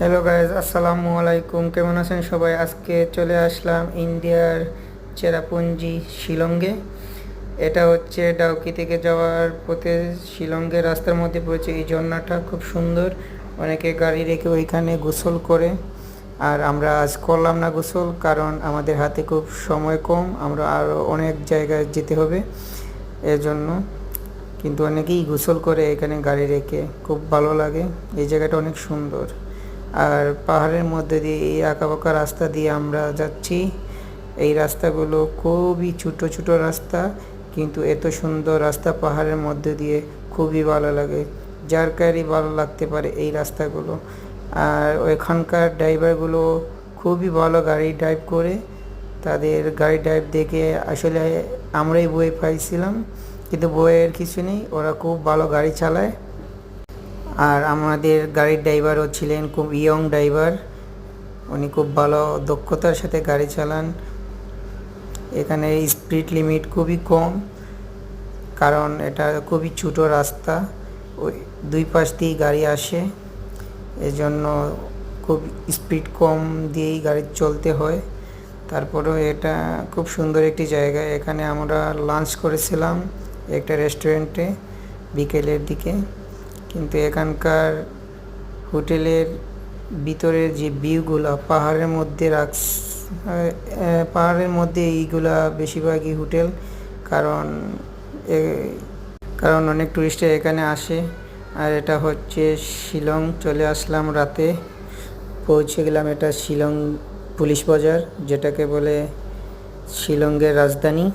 Hello guys, আসসালামু আলাইকুম। কেমন আছেন সবাই? আজকে চলে আসলাম ইন্ডিয়ার চেরাপুঞ্জি শিলংয়ে। এটা হচ্ছে ডাউকি থেকে যাওয়ার পথে শিলংয়ের রাস্তার মধ্যে পড়েছে। এই ঝর্ণাটা খুব সুন্দর, অনেকে গাড়ি রেখে ওইখানে গোসল করে। আর আমরা আজ করলাম না গোসল, কারণ আমাদের হাতে খুব সময় কম, আমরা আরও অনেক জায়গায় যেতে হবে এজন্য। কিন্তু অনেকেই গোসল করে এখানে গাড়ি রেখে, খুব ভালো লাগে। এই জায়গাটা অনেক সুন্দর। আর পাহাড়ের মধ্যে দিয়ে এই আঁকাবাঁকা রাস্তা দিয়ে আমরা যাচ্ছি। এই রাস্তাগুলো খুবই ছোটো ছোটো রাস্তা, কিন্তু এত সুন্দর রাস্তা পাহাড়ের মধ্যে দিয়ে, খুবই ভালো লাগে। যার কারই ভালো লাগতে পারে এই রাস্তাগুলো। আর ওইখানকার ড্রাইভারগুলো খুবই ভালো গাড়ি ড্রাইভ করে। তাদের গাড়ি ড্রাইভ দেখে আসলে আমরাই বই পাইছিলাম, কিন্তু বইয়ের কিছু নেই, ওরা খুব ভালো গাড়ি চালায়। আর আমাদের গাড়ির ড্রাইভারও ছিলেন খুব ইয়ং ড্রাইভার, উনি খুব ভালো দক্ষতার সাথে গাড়ি চালান। এখানে স্পিড লিমিট খুবই কম, কারণ এটা খুবই ছোটো রাস্তা, ওই দুই পাশ দিয়েই গাড়ি আসে, এজন্য খুব স্পিড কম দিয়েই গাড়ি চলতে হয়। তারপরেও এটা খুব সুন্দর একটি জায়গা। এখানে আমরা লাঞ্চ করেছিলাম একটা রেস্টুরেন্টে বিকেলের দিকে। কিন্তু এখানকার হোটেলের ভিতরের যে ভিউগুলো পাহাড়ের মধ্যে এইগুলা বেশিরভাগই হোটেল, কারণ কারণ অনেক টুরিস্টরা এখানে আসে। আর এটা হচ্ছে শিলং। চলে আসলাম রাতে, পৌঁছে গেলাম। এটা শিলং পুলিশ বাজার, যেটাকে বলে শিলংয়ের রাজধানী।